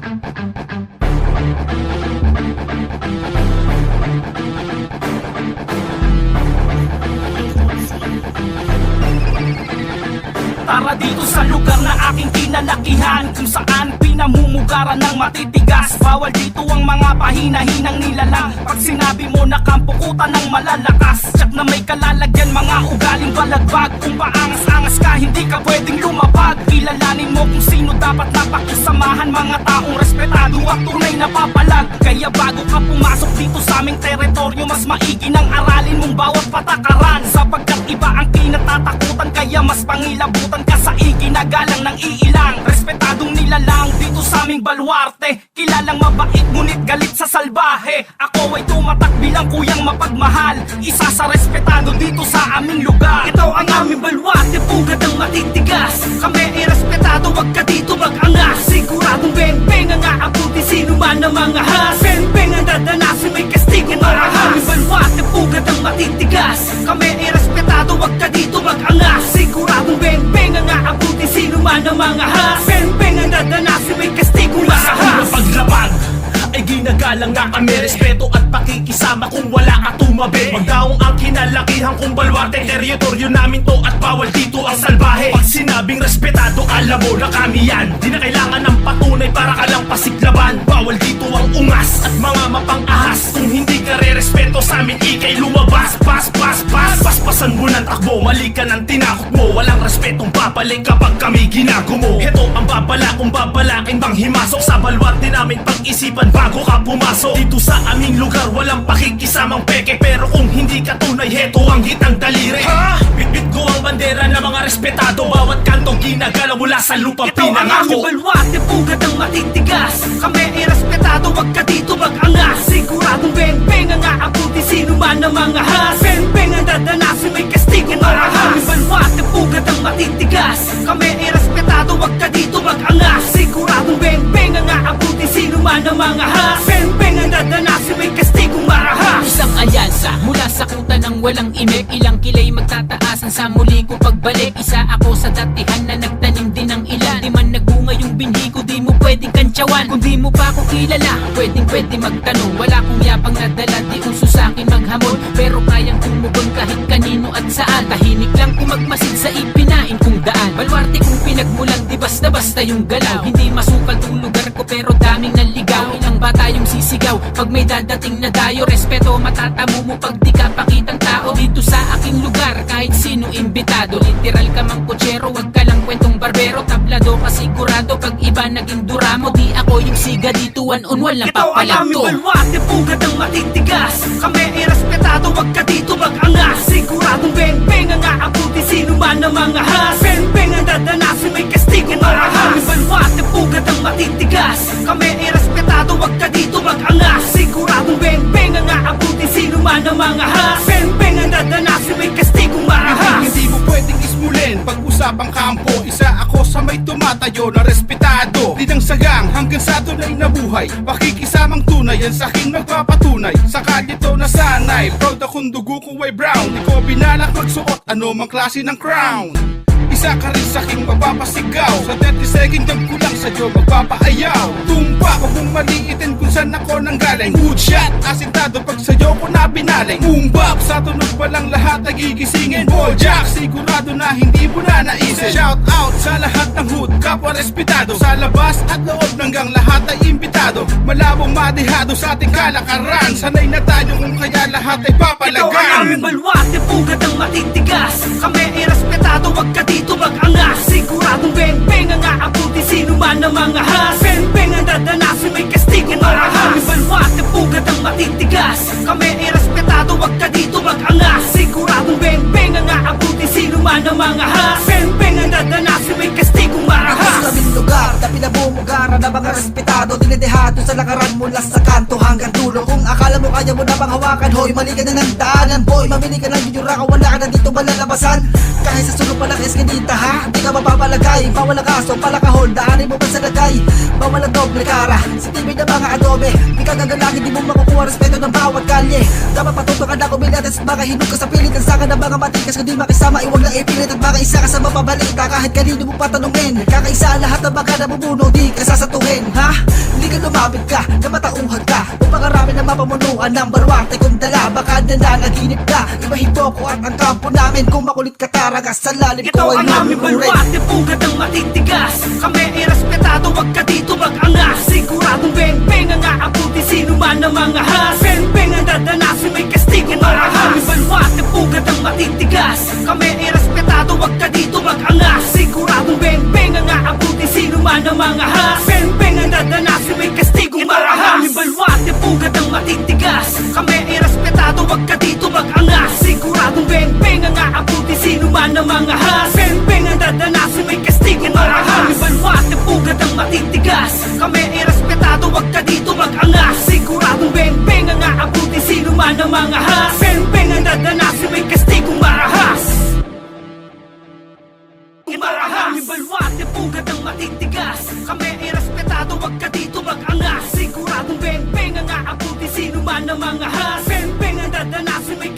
Tara dito sa lugar na aking kinalakihan, kung saan pinamumugaran ng matitigas. Bawal dito ang mga pahina-hinang nilalang. Pag sinabi mo na kampukutan ng malalakas, tsak na may kalalagyan, mga ugaling balagbag. Kung paangas-angas ka, hindi ka pwedeng lumapag. Kilalanin mo kung sino dapat napakisamahan, mga taong respetado at tunay na papalag. Kaya bago ka pumasok dito sa aming teritoryo, mas maigi nang aralin mong bawat patakaran. Sapagkat iba ang kinatatakutan, kaya mas pangilabutan ka sa iginagalang ng iilang. Respetadong nilalang dito sa aming baluarte, kilalang mabait ngunit galit sa salbahe. Ako ay tumatak bilang kuyang mapagmahal, isa sa respetado dito sa aming lugar. Ito ang aming baluarte, pugad ang matitigas. Kami ay respetado, wag ka dito mag-angas. Siguradong beng-beng ang aabuti sino man ang mga has. Beng-beng ang dadanasin, may kastigo marahas. Aming baluarte, pugad ang matitigas. Kami ay respetado, wag ka dito mag-angas. Siguradong beng-beng ang aabuti sino man ang mga has. Beng-beng ang dadanasin, may kastigo marahas. Sa paglaban ay ginagalang na kami, respeto at pakikisama kung wala ka tumabi. Magdaong ang kinalakihan kung baluarte, teritoryo namin to at bawal dito ang salbahe. Pag sinabing respetado, alam mo na kami yan. Di na kailangan ng patunay para ka lang pasiglaban. Bawal dito ang ungas at mga mapang-ahas. Kung hindi ka re-respeto sa amin, ikay lumabas. Paspasan mo ng takbo, mali ka ng tinakot mo. Walang respetong babalik kapag kami ginagumo. Ito ang babala kung babalakin bang himasok sa baluarte namin, pag-isipan bago ka pumasok. Dito sa aming lugar walang pakikisamang peke, pero kung hindi ka tunay, heto ang hitang daliri. Bitbit ko ang bandera ng mga respetado, bawat kantong ginagalaw mula sa lupa ito pinangako. Ito ang aming baluarte, pugad ang matitigas. Kami ay respetado, wag ka dito mag-angas. Siguradong beng-beng ang aabuti sino man ang mga has. Beng-beng ang dadanasin, may kastigo marahas. Aming baluarte, pugad ang matitigas. Kami ay respetado, wag ka dito mag-angas. Siguradong beng-beng ang aabuti sino man ang mga has. Beng-beng ang dadanasin, may kastigo marahas. Isang alyansa mula sa kuta ng walang imek, ilang kilay magtataasan sa muli ko pagbalik. Isa ako sa datihan na nagtanim din ng ilan. Di man nagbunga yung binhi ko, di mo pwedeng kantsawan. Kung di mo pa ako kilala, pwedeng magtanong. Wala kong yapang nadala, di uso sa'kin maghamon, pero kayang tumugon kahit kanino at saan. Tahimik lang kung magmasid sa ipinain kong daan. Baluarte kung pinagmulan, di basta-basta yung galaw. Hindi masukal tong lugar ko, pero daming naligaw. Ilang bata yung sisigaw pag may dadating na dayo. Respeto matatamo mo pag di ka pakitang tao dito sa aking lugar, kahit sino imbitado. Literal ka mang kutsero, wag ka lang kwentong barbero. Tablado ka sigurado pag iba naging duramo. Di ako yung siga dito, one-on-one lang ito ang aming papalagto. baluarte, pugad ang matitigas. Kami ay respetado, wag ka dito mag-angas. Siguradong beng-beng ang aabuti sino man ang mga has. Beng-beng ang dadanasin, may kastigo marahas. Aming baluarte, pugad ang matitigas. Kami ay respetado, wag ka dito mag-angas. Siguradong beng-beng ang aabuti sino man ang mga has. Beng-beng ang dadanasin, may kastigo marahas. Hindi mo pwedeng ismulin pag-usapang kampo. Isa ako sa may tumatayo na respetado. Di nang sagang hanggang sa tunay na buhay, pakikisamang tunay yan sa aking magpapatunay. Sa kalye to nasanay, proud akong dugo ko ay brown. Di ko binalak magsuot ano mang klase ng crown. Isa ka rin sa aking mapapasigaw. Sa 30 second jump ko lang sa'yo magpapaayaw. Tumpa ko kung maliitin kung saan ako nanggaling. Good shot, asintado pag sa'yo ko na binaling. Boom-bap, sa tunog pa lang lahat ay gigisingin. Bojack, sigurado na hindi mo na naisip. Shout out sa lahat ng hood, kapwa respetado. Sa labas at loob hanggang lahat ay imbitado. Malabong madihado sa ating kalakaran. Sanay na tayo kung kaya lahat ay papalagan. Ito ang aming baluarte, pugad ang matitigas. Kami ay respetado, wag ka dito mag-angas. Siguradong beng-beng ang aabuti sino man ang mga has. Beng-beng ang dadanasin, may kastigo marahas. Aming baluarte, pugad ang matitigas. Kami ay respetado, wag ka dito mag-angas. Siguradong beng-beng ang aabuti sino man ang mga has. Beng-beng ang dadanasin, may kastigo marahas. Sa aming lugar na pinamumugaran na mga respetado, dinidehado sa lakaran mula sa kanto hanggang dulo. Kung akala mo kaya mo na bang hawakan, hoy, mali ka na ng daanan, boy. Mamili ka ng yura ka, wala ka na dito malalabasan. Kahit sa sulong pa ng eskinita ha, di ka mapapalagay. Bawal ang kaso, palakahon, daanin mo ba sa lagay? Bawal ang doble cara, sa TV na mga adobe. Di ka gagalangin, di mo makukuha respeto ng bawat kalye. Dapat patutukan na kumilates, baka hinug ka sa pilit. Ang saka ng mga matikas, kundi makisama, iwag na ipilit. At baka isa ka sa mapabalita, kahit kanino mo patanungin. Kakaisa ang lahat ng mga nabubuno, di ka sasatuhin. Ha? Hindi ka lumapit ka, na matauhag ka. O pangarami na mapamunuan ng baluarte kung dala. Baka nananaginip ka, ibahin mo ko at ang kampo namin. Kung makulit ka taragas, sa lalim Ito ko ay ang aming mamunurin. balwate, pugad ng matitigas. Kami ay respetado, wag ka dito mag-angas. Siguradong beng-beng ang aabuti, sino man ang mga has. Beng-beng ang dadanasin, may kastigo marahas. Aming balwate, pugad ng matitigas. Kami ay respetado, wag ka dito mag-angas. Siguradong beng-beng ang aabuti, sino man ang mga has. Beng-beng ang dadanasin, may kastigo marahas. Aming balwate, pugad ng matitigas. Kami ay respetado, wag ka dito mag-angas. Siguradong beng-beng ang aabuti, sino man ang mga has. Beng-beng ang dadanasin, may kastigo marahas. Aming balwate, pugad ng matitigas. Kami ay respetado, wag ka dito mag-angas. Siguradong beng-beng ang aabuti, sino man ang mga has. Beng-beng ang dadanasin, may kastigo marahas. Aming balwate, pugad ng matitigas. Kami ay respetado, wag ka dito mag-angas. Siguradong beng-beng ang aabuti, sino man ang mga has. Beng-beng ang dadanasin, may